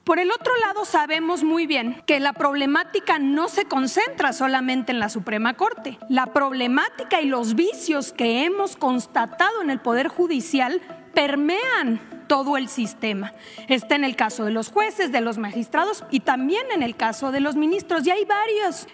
Por el otro lado, sabemos muy bien que la problemática no se concentra solamente en la Suprema Corte. La problemática y los vicios que hemos constatado en el Poder Judicial permean todo el sistema. Está en el caso de los jueces, de los magistrados y también en el caso de los ministros. Y hay varios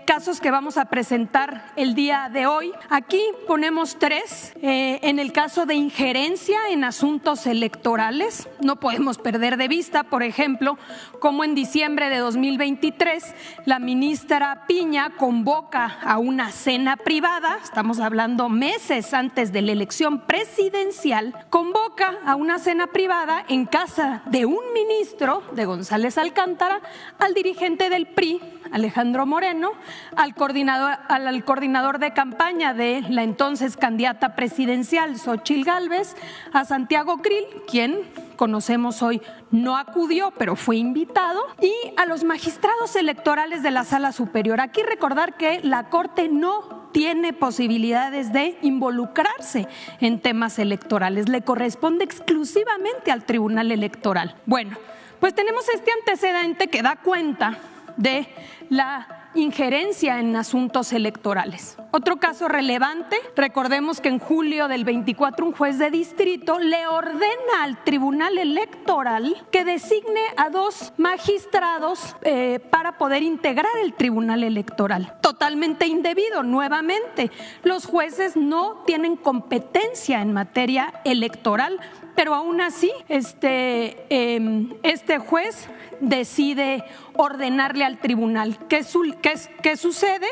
casos que vamos a presentar el día de hoy. Aquí ponemos tres. En el caso de injerencia en asuntos electorales, no podemos perder de vista, por ejemplo, cómo en diciembre de 2023 la ministra Piña convoca a una cena privada, estamos hablando meses antes de la elección presidencial, convoca a una cena privada en casa de un ministro, de González Alcántara, al dirigente del PRI, Alejandro Moreno, al coordinador de campaña de la entonces candidata presidencial, Xóchitl Gálvez, a Santiago Krill, quien conocemos hoy no acudió, pero fue invitado, y a los magistrados electorales de la Sala Superior. Aquí recordar que la Corte no tiene posibilidades de involucrarse en temas electorales, le corresponde exclusivamente al Tribunal Electoral. Bueno, pues tenemos este antecedente que da cuenta de la injerencia en asuntos electorales. Otro caso relevante, recordemos que en julio del 24 un juez de distrito le ordena al Tribunal Electoral que designe a 2 magistrados para poder integrar el Tribunal Electoral. Totalmente indebido, nuevamente. Los jueces no tienen competencia en materia electoral, pero aún así este juez decide ordenarle al tribunal. ¿Qué sucede?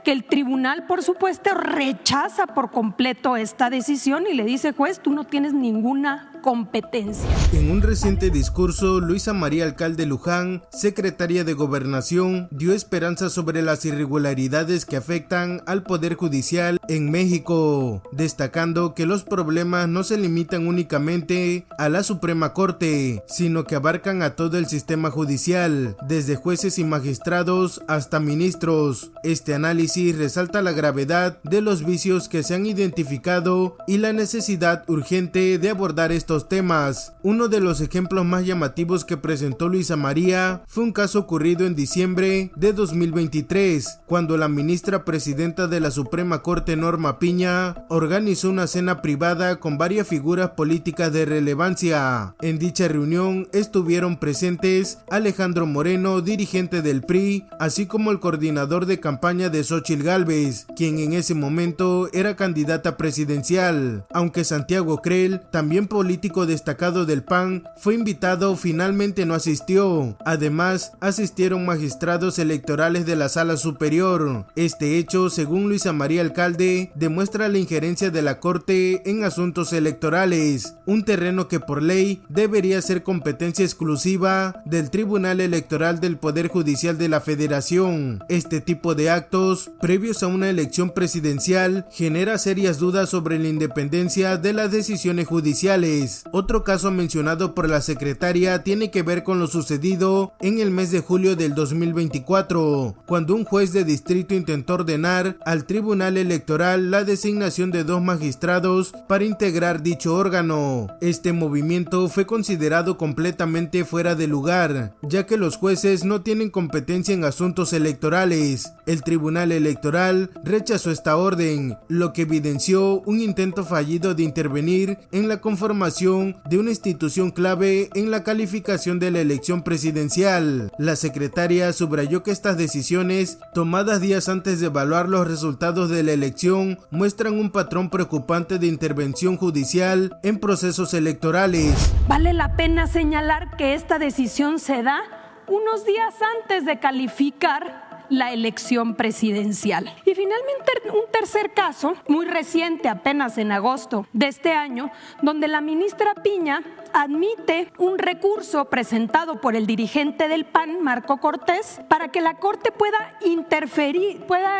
Que el tribunal, por supuesto, rechaza por completo esta decisión y le dice: juez, tú no tienes ninguna competencia. En un reciente discurso, Luisa María Alcalde Luján, secretaria de Gobernación, dio esperanza sobre las irregularidades que afectan al Poder Judicial en México, destacando que los problemas no se limitan únicamente a la Suprema Corte, sino que abarcan a todo el sistema judicial, desde jueces y magistrados hasta ministros. Este análisis resalta la gravedad de los vicios que se han identificado y la necesidad urgente de abordar estos temas. Uno de los ejemplos más llamativos que presentó Luisa María fue un caso ocurrido en diciembre de 2023, cuando la ministra presidenta de la Suprema Corte, Norma Piña, organizó una cena privada con varias figuras políticas de relevancia. En dicha reunión estuvieron presentes Alejandro Moreno, dirigente del PRI, así como el coordinador de campaña de Xóchitl Gálvez, quien en ese momento era candidata presidencial, aunque Santiago Krill, también político destacado del PAN, fue invitado, finalmente no asistió. Además, asistieron magistrados electorales de la Sala Superior. Este hecho, según Luisa María Alcalde, demuestra la injerencia de la Corte en asuntos electorales, un terreno que por ley debería ser competencia exclusiva del Tribunal Electoral del Poder Judicial de la Federación. Este tipo de actos, previos a una elección presidencial, genera serias dudas sobre la independencia de las decisiones judiciales. Otro caso mencionado por la secretaria tiene que ver con lo sucedido en el mes de julio del 2024, cuando un juez de distrito intentó ordenar al Tribunal Electoral la designación de 2 magistrados para integrar dicho órgano. Este movimiento fue considerado completamente fuera de lugar, ya que los jueces no tienen competencia en asuntos electorales. El Tribunal Electoral rechazó esta orden, lo que evidenció un intento fallido de intervenir en la conformación de una institución clave en la calificación de la elección presidencial. La secretaria subrayó que estas decisiones, tomadas días antes de evaluar los resultados de la elección, muestran un patrón preocupante de intervención judicial en procesos electorales. Vale la pena señalar que esta decisión se da unos días antes de calificar la elección presidencial. Y finalmente un tercer caso, muy reciente, apenas en agosto de este año, donde la ministra Piña admite un recurso presentado por el dirigente del PAN, Marco Cortés, para que la Corte pueda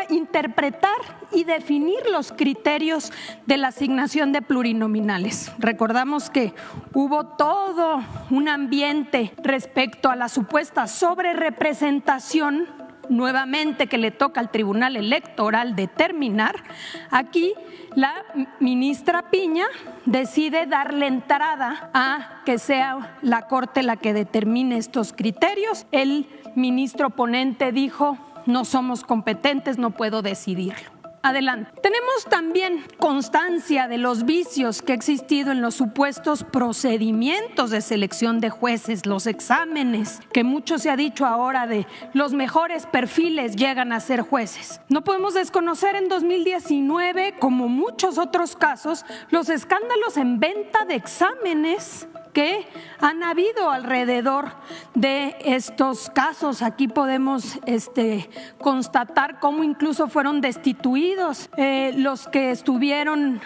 interpretar y definir los criterios de la asignación de plurinominales. Recordamos que hubo todo un ambiente respecto a la supuesta sobrerepresentación nuevamente que le toca al Tribunal Electoral determinar, aquí la ministra Piña decide darle entrada a que sea la Corte la que determine estos criterios. El ministro ponente dijo: no somos competentes, no puedo decidirlo. Adelante. Tenemos también constancia de los vicios que ha existido en los supuestos procedimientos de selección de jueces, los exámenes, que mucho se ha dicho ahora de los mejores perfiles llegan a ser jueces. No podemos desconocer en 2019, como muchos otros casos, los escándalos en venta de exámenes que han habido alrededor de estos casos. Aquí podemos constatar cómo incluso fueron destituidos los que estuvieron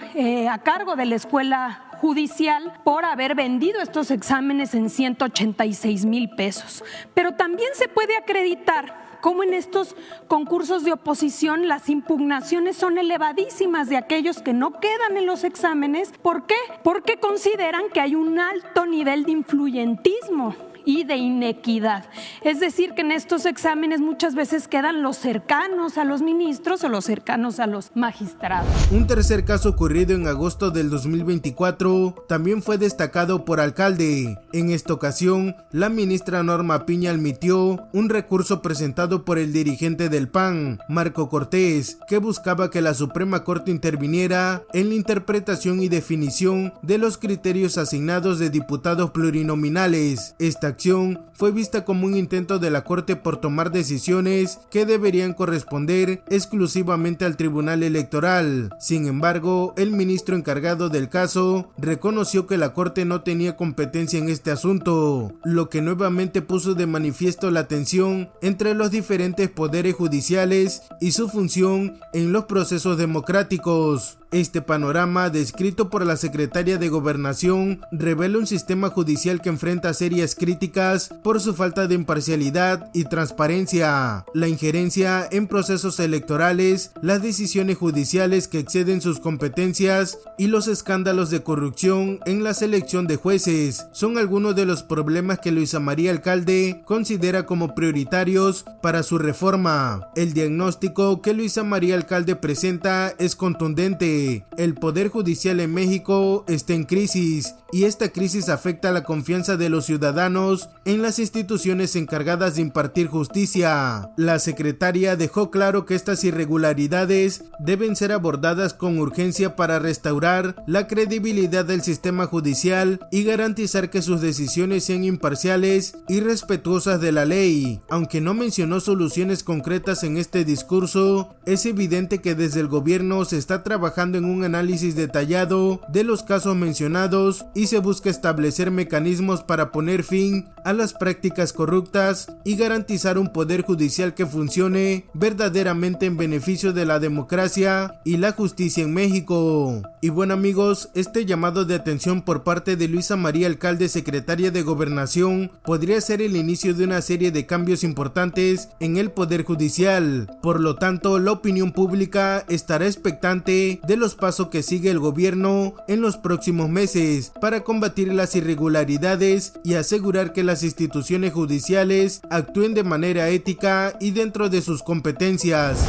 a cargo de la escuela judicial por haber vendido estos exámenes en 186,000 pesos. Pero también se puede acreditar cómo en estos concursos de oposición las impugnaciones son elevadísimas de aquellos que no quedan en los exámenes. ¿Por qué? Porque consideran que hay un alto nivel de influyentismo y de inequidad. Es decir, que en estos exámenes muchas veces quedan los cercanos a los ministros o los cercanos a los magistrados. Un tercer caso ocurrido en agosto del 2024 también fue destacado por alcalde. En esta ocasión, la ministra Norma Piña admitió un recurso presentado por el dirigente del PAN, Marco Cortés, que buscaba que la Suprema Corte interviniera en la interpretación y definición de los criterios asignados de diputados plurinominales. Esta acción fue vista como un intento de la Corte por tomar decisiones que deberían corresponder exclusivamente al Tribunal Electoral. Sin embargo, el ministro encargado del caso reconoció que la Corte no tenía competencia en este asunto, lo que nuevamente puso de manifiesto la tensión entre los diferentes poderes judiciales y su función en los procesos democráticos. Este panorama, descrito por la secretaria de Gobernación, revela un sistema judicial que enfrenta serias críticas por su falta de imparcialidad y transparencia, la injerencia en procesos electorales, las decisiones judiciales que exceden sus competencias y los escándalos de corrupción en la selección de jueces son algunos de los problemas que Luisa María Alcalde considera como prioritarios para su reforma. El diagnóstico que Luisa María Alcalde presenta es contundente. El Poder Judicial en México está en crisis y esta crisis afecta la confianza de los ciudadanos en las instituciones encargadas de impartir justicia. La secretaria dejó claro que estas irregularidades deben ser abordadas con urgencia para restaurar la credibilidad del sistema judicial y garantizar que sus decisiones sean imparciales y respetuosas de la ley. Aunque no mencionó soluciones concretas en este discurso, es evidente que desde el gobierno se está trabajando en un análisis detallado de los casos mencionados y se busca establecer mecanismos para poner fin a las prácticas corruptas y garantizar un poder judicial que funcione verdaderamente en beneficio de la democracia y la justicia en México. Y bueno amigos, este llamado de atención por parte de Luisa María Alcalde, secretaria de Gobernación, podría ser el inicio de una serie de cambios importantes en el Poder Judicial. Por lo tanto, la opinión pública estará expectante de los pasos que sigue el gobierno en los próximos meses para combatir las irregularidades y asegurar que las instituciones judiciales actúen de manera ética y dentro de sus competencias.